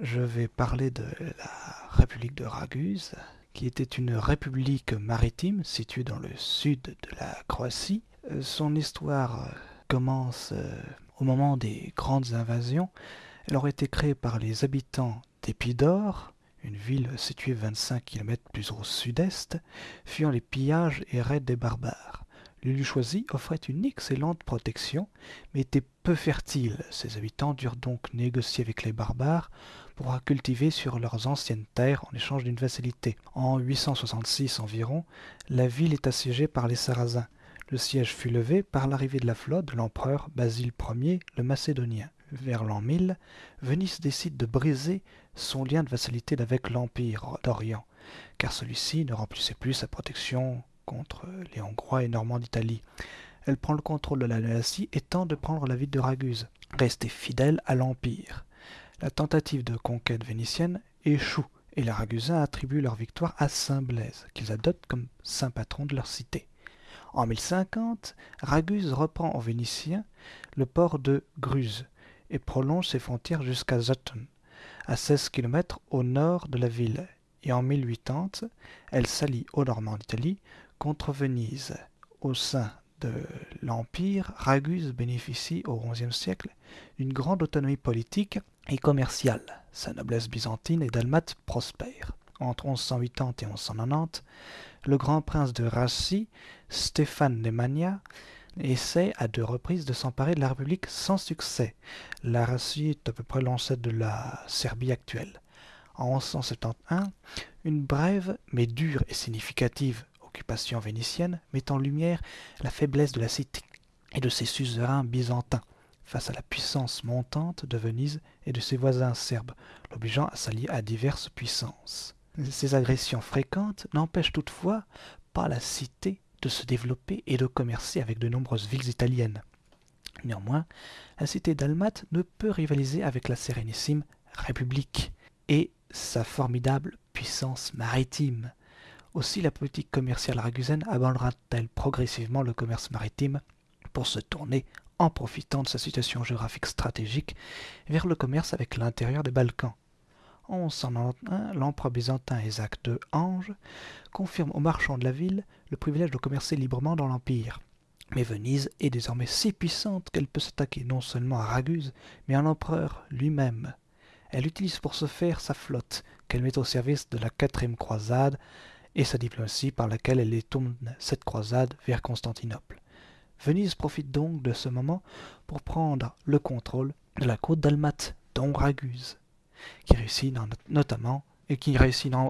je vais parler de la République de Raguse, qui était une république maritime située dans le sud de la Croatie. Son histoire commence au moment des grandes invasions. Elle aurait été créée par les habitants d'Épidore, une ville située 25 km plus au sud-est, fuyant les pillages et raids des barbares. L'île choisi offrait une excellente protection, mais était peu fertile. Ses habitants durent donc négocier avec les barbares pour cultiver sur leurs anciennes terres en échange d'une facilité. En 866 environ, la ville est assiégée par les Sarrasins. Le siège fut levé par l'arrivée de la flotte de l'empereur Basile Ier le Macédonien. Vers l'an 1000, Venise décide de briser son lien de vassalité avec l'Empire d'Orient, car celui-ci ne remplissait plus sa protection contre les Hongrois et Normands d'Italie. Elle prend le contrôle de la Dalmatie et tente de prendre la ville de Raguse, restée fidèle à l'Empire. La tentative de conquête vénitienne échoue et les Ragusains attribuent leur victoire à Saint Blaise, qu'ils adoptent comme saint patron de leur cité. En 1050, Raguse reprend aux Vénitiens le port de Gruz et prolonge ses frontières jusqu'à Zaton, à 16 km au nord de la ville, et en 1080, elle s'allie aux Normands d'Italie contre Venise. Au sein de l'Empire, Raguse bénéficie au XIe siècle d'une grande autonomie politique et commerciale. Sa noblesse byzantine et dalmate prospère. Entre 1180 et 1190, le grand prince de Rassi, Stéphane Nemanja, essaie à 2 reprises de s'emparer de la République sans succès. La Rassi est à peu près l'ancêtre de la Serbie actuelle. En 1171, une brève mais dure et significative occupation vénitienne met en lumière la faiblesse de la cité et de ses suzerains byzantins face à la puissance montante de Venise et de ses voisins serbes, l'obligeant à s'allier à diverses puissances. Ces agressions fréquentes n'empêchent toutefois pas la cité de se développer et de commercer avec de nombreuses villes italiennes. Néanmoins, la cité dalmate ne peut rivaliser avec la sérénissime République et sa formidable puissance maritime. Aussi la politique commerciale ragusaine abandonnera-t-elle progressivement le commerce maritime pour se tourner, en profitant de sa situation géographique stratégique, vers le commerce avec l'intérieur des Balkans. En 1191, l'empereur byzantin Isaac II Ange confirme aux marchands de la ville le privilège de commercer librement dans l'Empire. Mais Venise est désormais si puissante qu'elle peut s'attaquer non seulement à Raguse, mais à l'empereur lui-même. Elle utilise pour ce faire sa flotte, qu'elle met au service de la 4e croisade, et sa diplomatie par laquelle elle détourne cette croisade vers Constantinople. Venise profite donc de ce moment pour prendre le contrôle de la côte dalmate, dont Raguse, qui réussit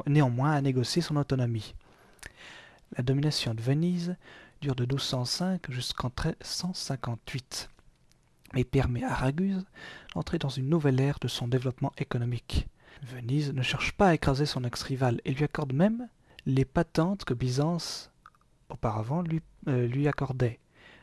néanmoins à négocier son autonomie. La domination de Venise dure de 1205 jusqu'en 1358, et permet à Raguse d'entrer dans une nouvelle ère de son développement économique. Venise ne cherche pas à écraser son ex-rival et lui accorde même les patentes que Byzance auparavant lui accordait.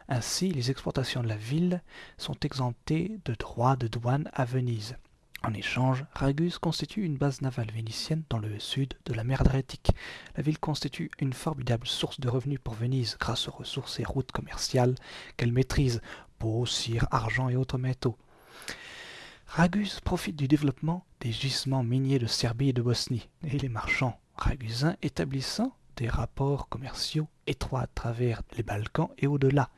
Ainsi, les exportations de la ville sont exemptées de droits de douane à Venise. En échange, Raguse constitue une base navale vénitienne dans le sud de la mer Adriatique. La ville constitue une formidable source de revenus pour Venise grâce aux ressources et routes commerciales qu'elle maîtrise, peau, cire, argent et autres métaux. Raguse profite du développement des gisements miniers de Serbie et de Bosnie, et les marchands ragusains établissant des rapports commerciaux étroits à travers les Balkans et au-delà,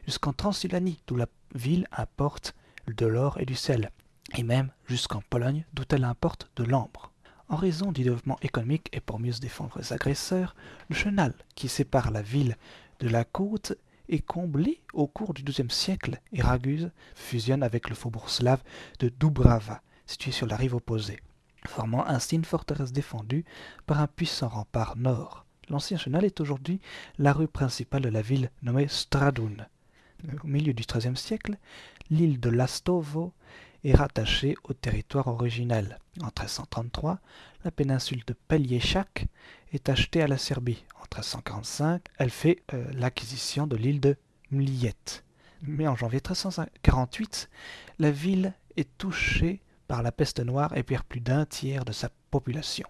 jusqu'en Transylvanie, d'où la ville importe de l'or et du sel, et même jusqu'en Pologne, d'où elle importe de l'ambre. En raison du développement économique et pour mieux se défendre des agresseurs, le chenal qui sépare la ville de la côte est comblé au cours du XIIe siècle et Raguse fusionne avec le faubourg slave de Dubrava, situé sur la rive opposée, formant ainsi une forteresse défendue par un puissant rempart nord. L'ancien chenal est aujourd'hui la rue principale de la ville nommée Stradun. Au milieu du XIIIe siècle, l'île de Lastovo est rattachée au territoire originel. En 1333, la péninsule de Pelješac est achetée à la Serbie. En 1345, elle fait l'acquisition de l'île de Mljet. Mais en janvier 1348, la ville est touchée par la peste noire et perd plus d'un tiers de sa population.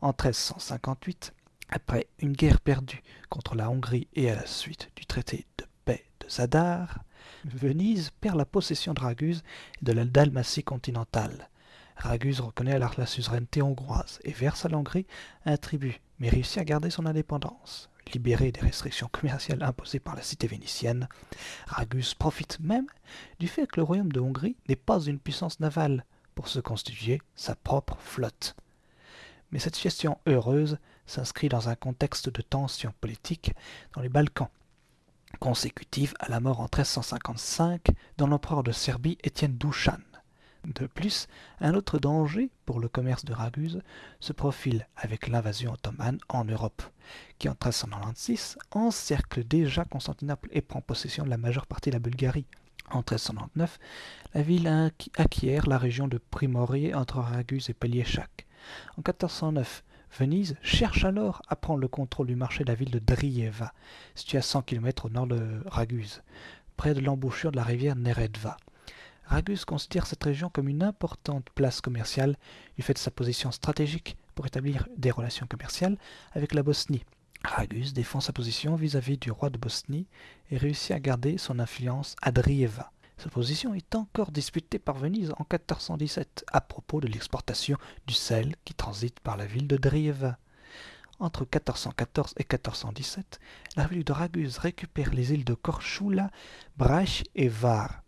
En 1358, après une guerre perdue contre la Hongrie et à la suite du traité de paix de Zadar, Venise perd la possession de Raguse et de la Dalmatie continentale. Raguse reconnaît alors la suzeraineté hongroise et verse à l'Hongrie un tribut, mais réussit à garder son indépendance. Libéré des restrictions commerciales imposées par la cité vénitienne, Raguse profite même du fait que le royaume de Hongrie n'est pas une puissance navale pour se constituer sa propre flotte. Mais cette situation heureuse s'inscrit dans un contexte de tensions politiques dans les Balkans, consécutive à la mort en 1355 de l'empereur de Serbie Étienne Dušan. De plus, un autre danger pour le commerce de Raguse se profile avec l'invasion ottomane en Europe, qui en 1396 encercle déjà Constantinople et prend possession de la majeure partie de la Bulgarie. En 1399, la ville acquiert la région de Primorie entre Raguse et Pelješac. En 1409, Venise cherche alors à prendre le contrôle du marché de la ville de Drijeva, située à 100 km au nord de Raguse, près de l'embouchure de la rivière Neretva. Raguse considère cette région comme une importante place commerciale du fait de sa position stratégique pour établir des relations commerciales avec la Bosnie. Raguse défend sa position vis-à-vis du roi de Bosnie et réussit à garder son influence à Drijeva. Cette position est encore disputée par Venise en 1417 à propos de l'exportation du sel qui transite par la ville de Drijeva. Entre 1414 et 1417, la République de Raguse récupère les îles de Korčula, Brač et Hvar,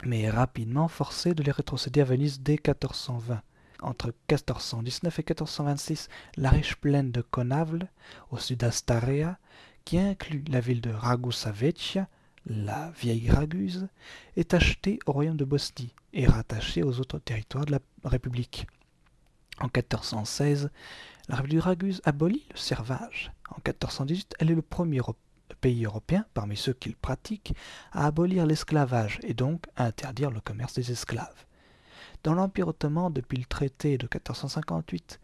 mais est rapidement forcée de les rétrocéder à Venise dès 1420. Entre 1419 et 1426, la riche plaine de Konavle, au sud d'Astarea, qui inclut la ville de Ragusa Vecchia, la vieille Raguse, est achetée au royaume de Bosnie et rattachée aux autres territoires de la République. En 1416, la République de Raguse abolit le servage. En 1418, elle est le premier pays européen, parmi ceux qui le pratiquent, à abolir l'esclavage et donc à interdire le commerce des esclaves. Dans l'Empire ottoman, depuis le traité de 1458,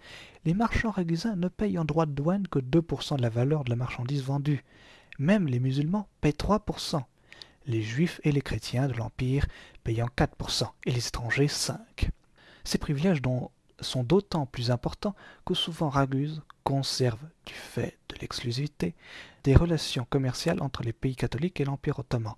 les marchands ragusins ne payent en droit de douane que 2% de la valeur de la marchandise vendue. Même les musulmans payent 3%. Les juifs et les chrétiens de l'Empire payant 4% et les étrangers 5%. Ces privilèges sont d'autant plus importants que souvent Raguse conserve, du fait de l'exclusivité, des relations commerciales entre les pays catholiques et l'Empire ottoman,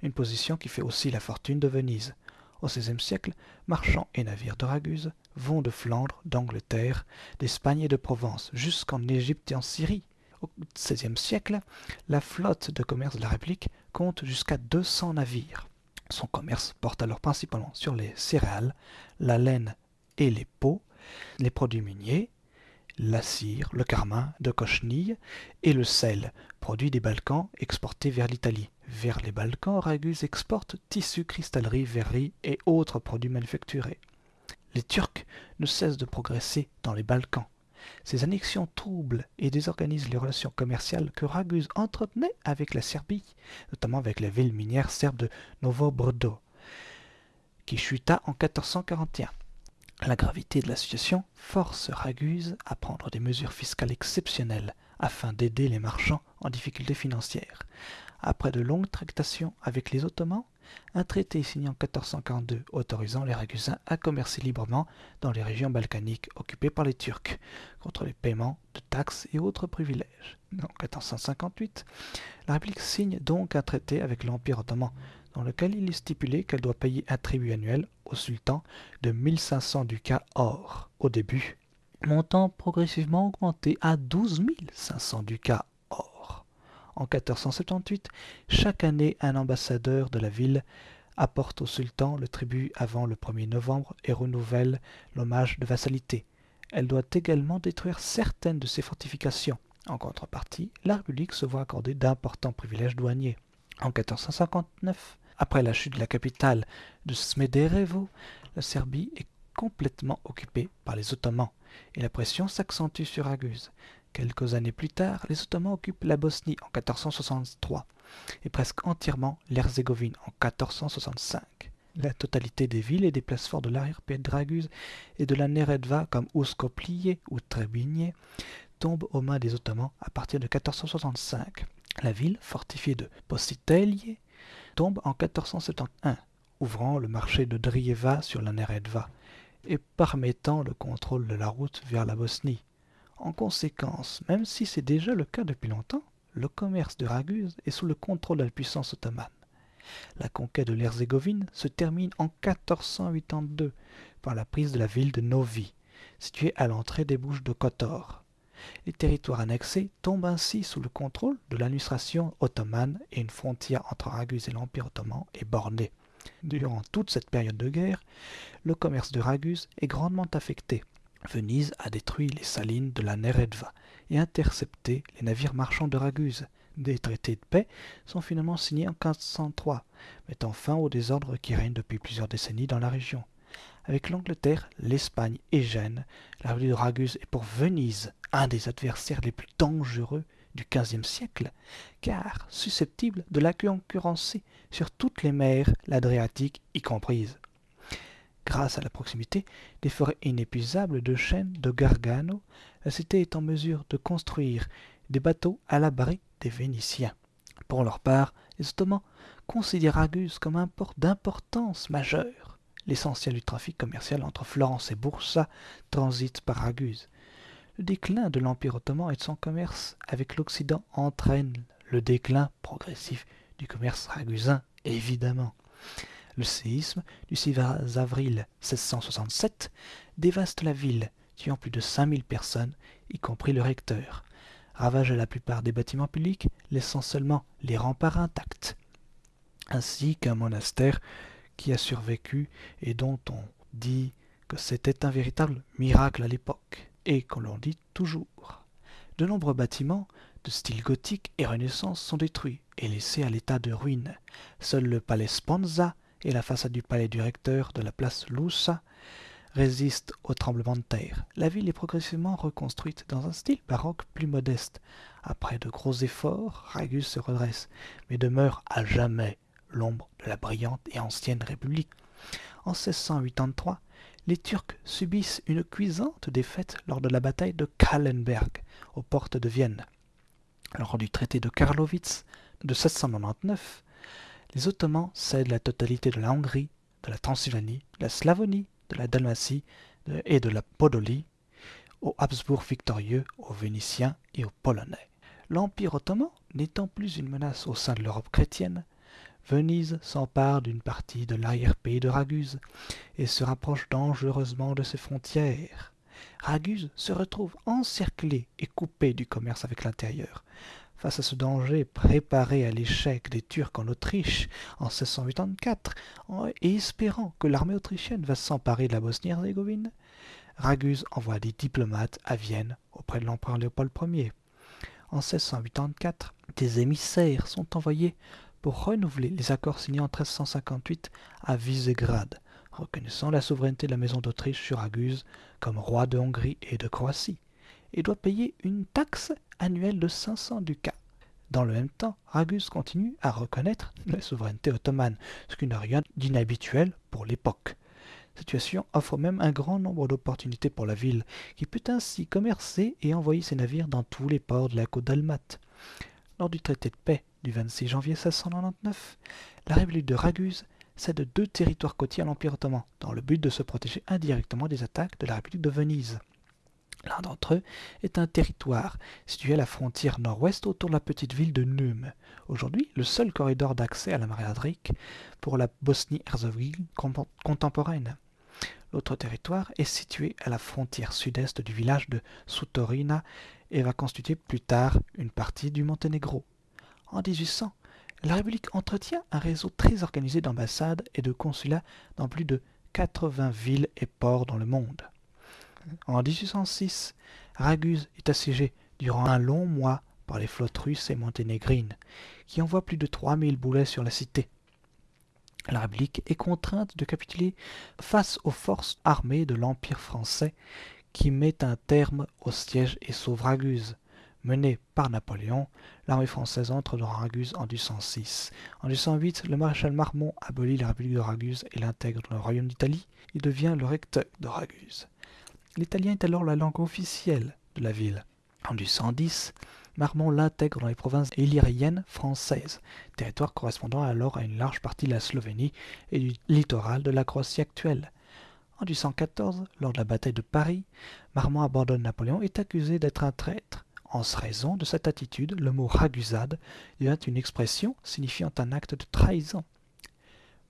une position qui fait aussi la fortune de Venise. Au XVIe siècle, marchands et navires de Raguse vont de Flandre, d'Angleterre, d'Espagne et de Provence, jusqu'en Égypte et en Syrie. Au XVIe siècle, la flotte de commerce de la République compte jusqu'à 200 navires. Son commerce porte alors principalement sur les céréales, la laine et les peaux, les produits miniers, la cire, le carmin de cochenille et le sel, produit des Balkans exportés vers l'Italie. Vers les Balkans, Raguse exporte tissus, cristallerie, verrerie et autres produits manufacturés. Les Turcs ne cessent de progresser dans les Balkans. Ces annexions troublent et désorganisent les relations commerciales que Raguse entretenait avec la Serbie, notamment avec la ville minière serbe de Novo Brdo, qui chuta en 1441. La gravité de la situation force Raguse à prendre des mesures fiscales exceptionnelles afin d'aider les marchands en difficulté financière. Après de longues tractations avec les Ottomans, un traité est signé en 1442 autorisant les Ragusins à commercer librement dans les régions balkaniques occupées par les Turcs, contre les paiements de taxes et autres privilèges. En 1458, la République signe donc un traité avec l'Empire ottoman, dans lequel il est stipulé qu'elle doit payer un tribut annuel au sultan de 1500 ducats or au début, montant progressivement augmenté à 12 500 ducats or. En 1478, chaque année, un ambassadeur de la ville apporte au sultan le tribut avant le 1er novembre et renouvelle l'hommage de vassalité. Elle doit également détruire certaines de ses fortifications. En contrepartie, la République se voit accorder d'importants privilèges douaniers. En 1459, après la chute de la capitale de Smederevo, la Serbie est complètement occupée par les Ottomans et la pression s'accentue sur Raguse. Quelques années plus tard, les Ottomans occupent la Bosnie en 1463 et presque entièrement l'Herzégovine en 1465. La totalité des villes et des places fortes de l'arrière-pays de Raguse et de la Neretva comme Uskoplje ou Trebinje tombent aux mains des Ottomans à partir de 1465. La ville, fortifiée de Positelje, tombe en 1471, ouvrant le marché de Drijeva sur la Neretva et permettant le contrôle de la route vers la Bosnie. En conséquence, même si c'est déjà le cas depuis longtemps, le commerce de Raguse est sous le contrôle de la puissance ottomane. La conquête de l'Herzégovine se termine en 1482 par la prise de la ville de Novi, située à l'entrée des Bouches de Kotor. Les territoires annexés tombent ainsi sous le contrôle de l'administration ottomane et une frontière entre Raguse et l'Empire ottoman est bornée. Durant toute cette période de guerre, le commerce de Raguse est grandement affecté. Venise a détruit les salines de la Neretva et intercepté les navires marchands de Raguse. Des traités de paix sont finalement signés en 1503, mettant fin au désordre qui règne depuis plusieurs décennies dans la région. Avec l'Angleterre, l'Espagne et Gênes, la rue de Raguse est pour Venise un des adversaires les plus dangereux du XVe siècle, car susceptible de la concurrencer sur toutes les mers, l'Adriatique y comprise. Grâce à la proximité des forêts inépuisables de chênes de Gargano, la cité est en mesure de construire des bateaux à l'abri des Vénitiens. Pour leur part, les Ottomans considèrent Raguse comme un port d'importance majeure. L'essentiel du trafic commercial entre Florence et Boursa transite par Raguse. Le déclin de l'Empire ottoman et de son commerce avec l'Occident entraîne le déclin progressif du commerce ragusin, évidemment. Le séisme du 6 avril 1667 dévaste la ville, tuant plus de 5000 personnes, y compris le recteur. Ravage la plupart des bâtiments publics, laissant seulement les remparts intacts, ainsi qu'un monastère qui a survécu et dont on dit que c'était un véritable miracle à l'époque, et qu'on l'en dit toujours. De nombreux bâtiments de style gothique et renaissance sont détruits et laissés à l'état de ruine. Seul le palais Sponza et la façade du palais du recteur de la place Lussa résistent au tremblement de terre. La ville est progressivement reconstruite dans un style baroque plus modeste. Après de gros efforts, Raguse se redresse, mais demeure à jamais l'ombre de la brillante et ancienne République. En 1683, les Turcs subissent une cuisante défaite lors de la bataille de Kahlenberg, aux portes de Vienne. Lors du traité de Karlowitz de 1799, les Ottomans cèdent la totalité de la Hongrie, de la Transylvanie, de la Slavonie, de la Dalmatie et de la Podolie aux Habsbourg victorieux, aux Vénitiens et aux Polonais. L'Empire ottoman n'étant plus une menace au sein de l'Europe chrétienne, Venise s'empare d'une partie de l'arrière-pays de Raguse et se rapproche dangereusement de ses frontières. Raguse se retrouve encerclée et coupée du commerce avec l'intérieur. Face à ce danger, préparé à l'échec des Turcs en Autriche en 1684 et espérant que l'armée autrichienne va s'emparer de la Bosnie-Herzégovine, Raguse envoie des diplomates à Vienne auprès de l'empereur Léopold Ier. En 1684, des émissaires sont envoyés pour renouveler les accords signés en 1358 à Visegrad, reconnaissant la souveraineté de la maison d'Autriche sur Raguse comme roi de Hongrie et de Croatie, et doit payer une taxe annuelle de 500 ducats. Dans le même temps, Raguse continue à reconnaître la souveraineté ottomane, ce qui n'a rien d'inhabituel pour l'époque. Cette situation offre même un grand nombre d'opportunités pour la ville, qui peut ainsi commercer et envoyer ses navires dans tous les ports de la côte dalmate. Lors du traité de paix du 26 janvier 1699, la République de Raguse cède 2 territoires côtiers à l'Empire ottoman, dans le but de se protéger indirectement des attaques de la République de Venise. L'un d'entre eux est un territoire situé à la frontière nord-ouest autour de la petite ville de Num, aujourd'hui le seul corridor d'accès à la mer Adriatique pour la Bosnie-Herzégovine contemporaine. L'autre territoire est situé à la frontière sud-est du village de Sutorina et va constituer plus tard une partie du Monténégro. En 1800, la République entretient un réseau très organisé d'ambassades et de consulats dans plus de 80 villes et ports dans le monde. En 1806, Raguse est assiégée durant un long mois par les flottes russes et monténégrines, qui envoient plus de 3000 boulets sur la cité. La République est contrainte de capituler face aux forces armées de l'Empire français, qui met un terme au siège et sauve Raguse. Menée par Napoléon, l'armée française entre dans Raguse en 1806. En 1808, le maréchal Marmont abolit la République de Raguse et l'intègre dans le royaume d'Italie. Il devient le recteur de Raguse. L'italien est alors la langue officielle de la ville. En 1810, Marmont l'intègre dans les provinces illyriennes françaises, territoire correspondant alors à une large partie de la Slovénie et du littoral de la Croatie actuelle. En 1814, lors de la bataille de Paris, Marmont abandonne Napoléon et est accusé d'être un traître. En raison de cette attitude, le mot ragusade devient une expression signifiant un acte de trahison.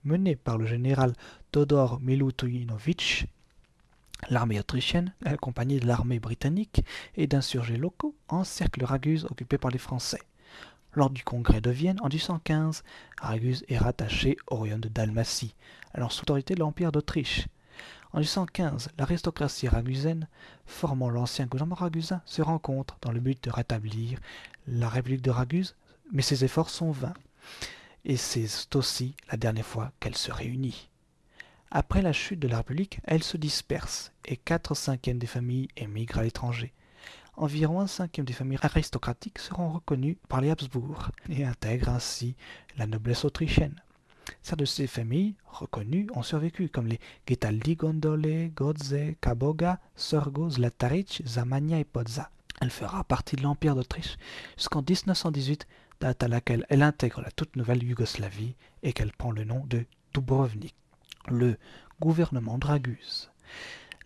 Mené par le général Todor Milutinowicz, l'armée autrichienne, accompagnée de l'armée britannique et d'insurgés locaux, encercle Raguse occupée par les Français. Lors du congrès de Vienne en 1815, Raguse est rattaché au royaume de Dalmatie, alors sous l'autorité de l'Empire d'Autriche. En 1815, l'aristocratie ragusaine, formant l'ancien gouvernement ragusin, se rencontre dans le but de rétablir la République de Raguse, mais ses efforts sont vains. Et c'est aussi la dernière fois qu'elle se réunit. Après la chute de la République, elle se disperse et 4/5 des familles émigrent à l'étranger. Environ 1/5 des familles aristocratiques seront reconnues par les Habsbourg et intègrent ainsi la noblesse autrichienne. Certaines de ces familles reconnues ont survécu, comme les Getaldi, Gondole, Godze, Kaboga, Sorgo, Zlataric, Zamania et Podza. Elle fera partie de l'Empire d'Autriche jusqu'en 1918, date à laquelle elle intègre la toute nouvelle Yougoslavie et qu'elle prend le nom de Dubrovnik. Le gouvernement de Raguse.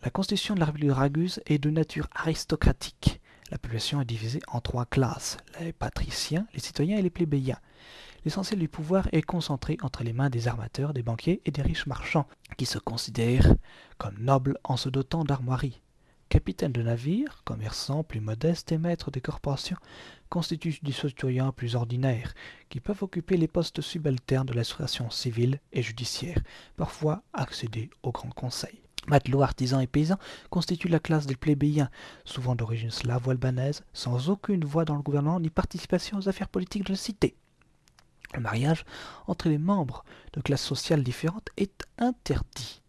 La constitution de la République de Raguse est de nature aristocratique. La population est divisée en 3 classes, les patriciens, les citoyens et les plébéiens. L'essentiel du pouvoir est concentré entre les mains des armateurs, des banquiers et des riches marchands, qui se considèrent comme nobles en se dotant d'armoiries. Capitaines de navires, commerçants plus modestes et maîtres des corporations constituent des citoyens plus ordinaires, qui peuvent occuper les postes subalternes de l'administration civile et judiciaire, parfois accéder au Grand Conseil. Matelots, artisans et paysans constituent la classe des plébéiens, souvent d'origine slave ou albanaise, sans aucune voix dans le gouvernement ni participation aux affaires politiques de la cité. Le mariage entre les membres de classes sociales différentes est interdit.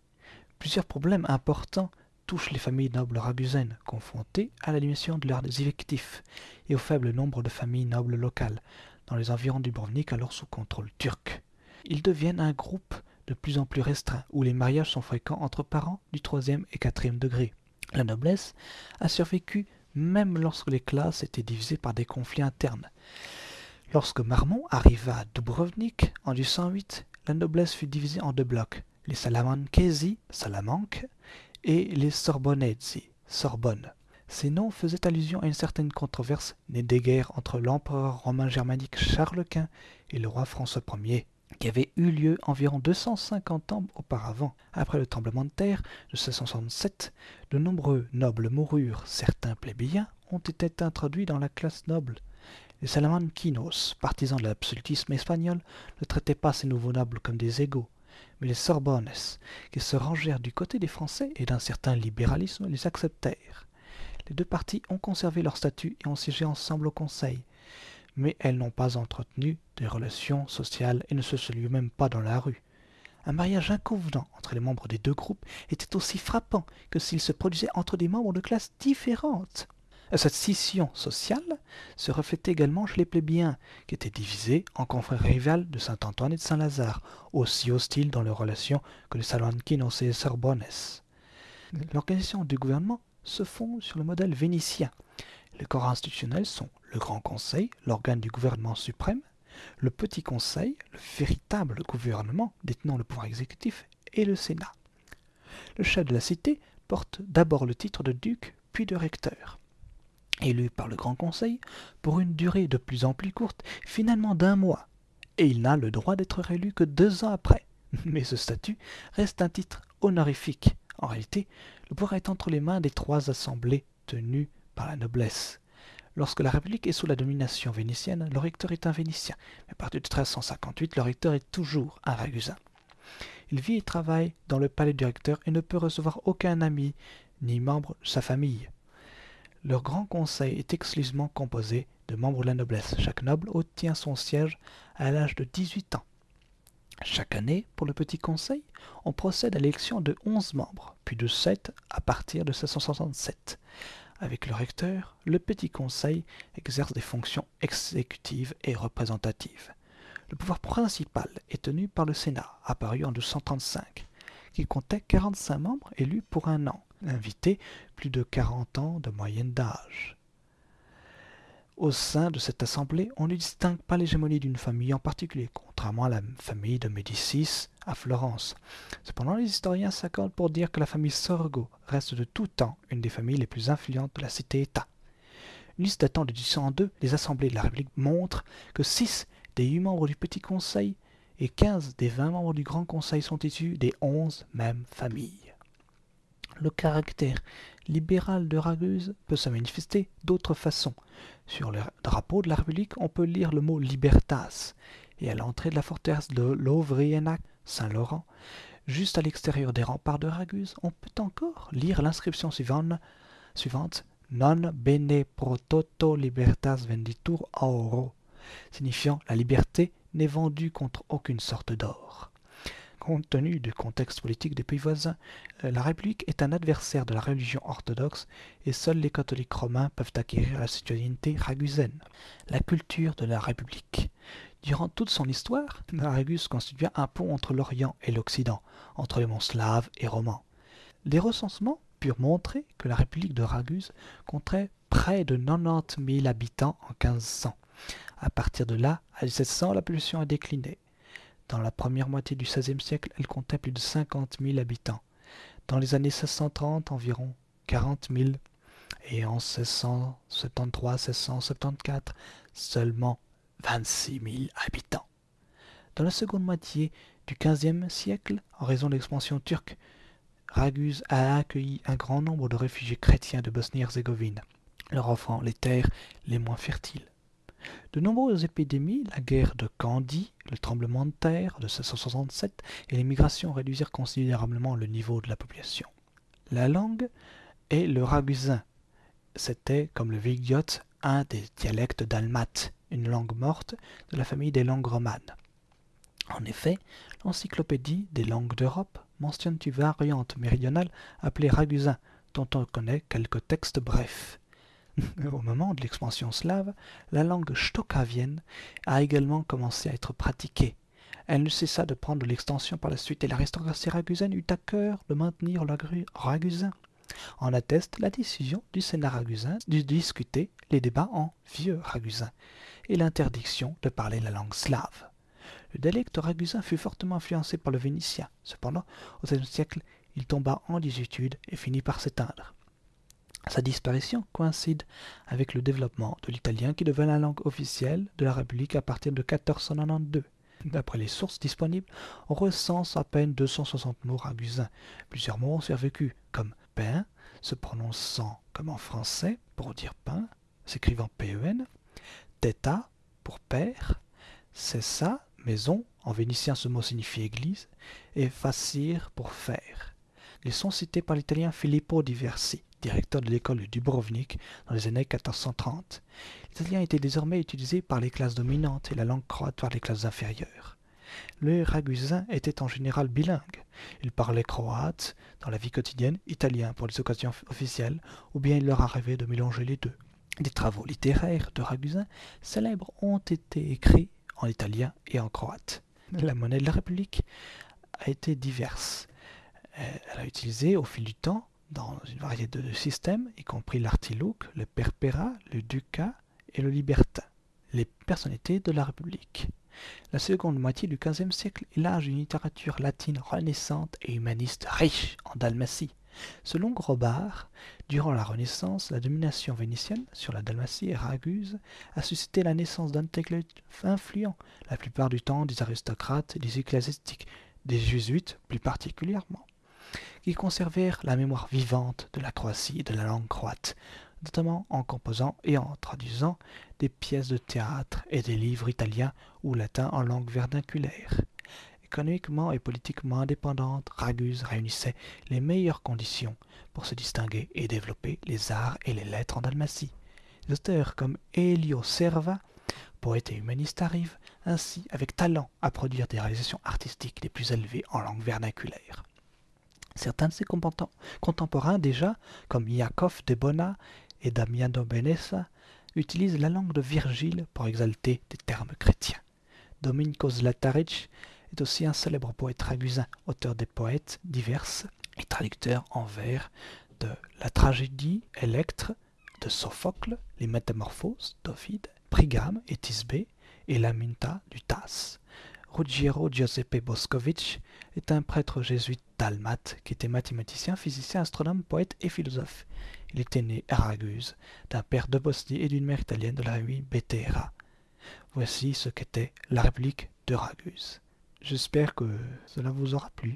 Plusieurs problèmes importants touchent les familles nobles ragusaines, confrontées à la diminution de leurs effectifs et au faible nombre de familles nobles locales, dans les environs du Dubrovnik alors sous contrôle turc. Ils deviennent un groupe de plus en plus restreint, où les mariages sont fréquents entre parents du 3e et 4e degré. La noblesse a survécu même lorsque les classes étaient divisées par des conflits internes. Lorsque Marmont arriva à Dubrovnik en 1808, la noblesse fut divisée en 2 blocs, les Salamankesi, Salamanque, et les Sorbonnesi, Sorbonne. Ces noms faisaient allusion à une certaine controverse née des guerres entre l'empereur romain germanique Charles Quint et le roi François Ier, qui avait eu lieu environ 250 ans auparavant. Après le tremblement de terre de 1667, de nombreux nobles moururent. Certains plébéiens ont été introduits dans la classe noble. Les salamanquinos, partisans de l'absolutisme espagnol, ne traitaient pas ces nouveaux nobles comme des égaux, mais les Sorbonnes, qui se rangèrent du côté des Français et d'un certain libéralisme, les acceptèrent. Les 2 parties ont conservé leur statut et ont siégé ensemble au Conseil, mais elles n'ont pas entretenu des relations sociales et ne se saluent même pas dans la rue. Un mariage inconvenant entre les membres des 2 groupes était aussi frappant que s'il se produisait entre des membres de classes différentes. Cette scission sociale se reflétait également chez les plébéiens, qui étaient divisés en confrères rivales de Saint-Antoine et de Saint-Lazare, aussi hostiles dans leurs relations que les Salmanquinos et les Sorbonnes. L'organisation du gouvernement se fonde sur le modèle vénitien. Les corps institutionnels sont le Grand Conseil, l'organe du gouvernement suprême, le Petit Conseil, le véritable gouvernement détenant le pouvoir exécutif, et le Sénat. Le chef de la cité porte d'abord le titre de duc, puis de recteur. Élu par le Grand Conseil pour une durée de plus en plus courte, finalement d'1 mois, et il n'a le droit d'être réélu que 2 ans après. Mais ce statut reste un titre honorifique. En réalité, le pouvoir est entre les mains des 3 assemblées tenues par la noblesse. Lorsque la République est sous la domination vénitienne, le recteur est un Vénitien, mais à partir de 1358, le recteur est toujours un Ragusin. Il vit et travaille dans le palais du recteur et ne peut recevoir aucun ami ni membre de sa famille. Leur grand conseil est exclusivement composé de membres de la noblesse. Chaque noble obtient son siège à l'âge de 18 ans. Chaque année, pour le petit conseil, on procède à l'élection de 11 membres, puis de 7 à partir de 1667. Avec le recteur, le petit conseil exerce des fonctions exécutives et représentatives. Le pouvoir principal est tenu par le Sénat, apparu en 1235, qui comptait 45 membres élus pour 1 an, invités plus de 40 ans de moyenne d'âge. Au sein de cette assemblée, on ne distingue pas l'hégémonie d'une famille en particulier, contrairement à la famille de Médicis à Florence. Cependant, les historiens s'accordent pour dire que la famille Sorgo reste de tout temps une des familles les plus influentes de la cité-État. Une liste datant de 1802 des assemblées de la République montre que 6 des 8 membres du Petit Conseil et 15 des 20 membres du Grand Conseil sont issus des 11 mêmes familles. Le caractère libéral de Raguse peut se manifester d'autres façons. Sur le drapeau de la République, on peut lire le mot libertas, et à l'entrée de la forteresse de Lovriénac, Saint-Laurent, juste à l'extérieur des remparts de Raguse, on peut encore lire l'inscription suivante Non bene pro toto libertas venditur auro, signifiant la liberté n'est vendue contre aucune sorte d'or. Compte tenu du contexte politique des pays voisins, la République est un adversaire de la religion orthodoxe et seuls les catholiques romains peuvent acquérir la citoyenneté ragusaine. La culture de la République. Durant toute son histoire, la Raguse constitua un pont entre l'Orient et l'Occident, entre les monts slaves et romans. Les recensements purent montrer que la République de Raguse comptait près de 90 000 habitants en 1500. À partir de là, à 1700, la population a décliné. Dans la première moitié du XVIe siècle, elle comptait plus de 50 000 habitants. Dans les années 1630, environ 40 000. Et en 1673-1674, seulement 26 000 habitants. Dans la seconde moitié du XVe siècle, en raison de l'expansion turque, Raguse a accueilli un grand nombre de réfugiés chrétiens de Bosnie-Herzégovine, leur offrant les terres les moins fertiles. De nombreuses épidémies, la guerre de Candie, le tremblement de terre de 1667 et les migrations réduisirent considérablement le niveau de la population. La langue est le ragusin. C'était, comme le vignote, un des dialectes dalmates, une langue morte de la famille des langues romanes. En effet, l'encyclopédie des langues d'Europe mentionne une variante méridionale appelée ragusin, dont on connaît quelques textes brefs. Au moment de l'expansion slave, la langue stokavienne a également commencé à être pratiquée. Elle ne cessa de prendre de l'extension par la suite et l'aristocratie ragusaine eut à cœur de maintenir le ragusin. En atteste la décision du Sénat ragusin de discuter les débats en vieux ragusin et l'interdiction de parler la langue slave. Le dialecte ragusin fut fortement influencé par le vénitien. Cependant, au XVIe siècle, il tomba en désuétude et finit par s'éteindre. Sa disparition coïncide avec le développement de l'italien qui devint la langue officielle de la République à partir de 1492. D'après les sources disponibles, on recense à peine 260 mots ragusins. Plusieurs mots ont survécu, comme pain, se prononçant comme en français pour dire pain, s'écrivant P-E-N, teta pour père, cessa, maison, en vénitien ce mot signifie église, et facir pour faire. Ils sont cités par l'italien Filippo di Versi, directeur de l'école de Dubrovnik dans les années 1430. L'italien était désormais utilisé par les classes dominantes et la langue croate par les classes inférieures. Les Ragusins étaient en général bilingues. Ils parlaient croate dans la vie quotidienne, italien pour les occasions officielles, ou bien il leur arrivait de mélanger les deux. Des travaux littéraires de Ragusins célèbres ont été écrits en italien et en croate. La monnaie de la République a été diverse. Elle a utilisé au fil du temps dans une variété de systèmes, y compris l'artilouc, le perpera, le ducat et le libertin, les personnalités de la République. La seconde moitié du XVe siècle est l'âge d'une littérature latine renaissante et humaniste riche en Dalmatie. Selon Grobard, durant la Renaissance, la domination vénitienne sur la Dalmatie et Raguse a suscité la naissance d'intellectuels influents, la plupart du temps des aristocrates et des ecclésiastiques, des jésuites plus particulièrement, qui conservèrent la mémoire vivante de la Croatie et de la langue croate, notamment en composant et en traduisant des pièces de théâtre et des livres italiens ou latins en langue vernaculaire. Économiquement et politiquement indépendante, Raguse réunissait les meilleures conditions pour se distinguer et développer les arts et les lettres en Dalmatie. Des auteurs comme Elio Serva, poète et humaniste, arrivent ainsi avec talent à produire des réalisations artistiques les plus élevées en langue vernaculaire. Certains de ses contemporains déjà, comme Iakov de Bona et Damiano Benessa, utilisent la langue de Virgile pour exalter des termes chrétiens. Domenico Zlataric est aussi un célèbre poète ragusin, auteur des poètes diverses et traducteur en vers de la tragédie Électre de Sophocle, les Métamorphoses d'Ovide, Prigame et Thisbé et la Minta du Tasse. Ruggiero Giuseppe Boscovich est un prêtre jésuite dalmate qui était mathématicien, physicien, astronome, poète et philosophe. Il était né à Raguse, d'un père de Bosnie et d'une mère italienne de la famille Betera. Voici ce qu'était la République de Raguse. J'espère que cela vous aura plu.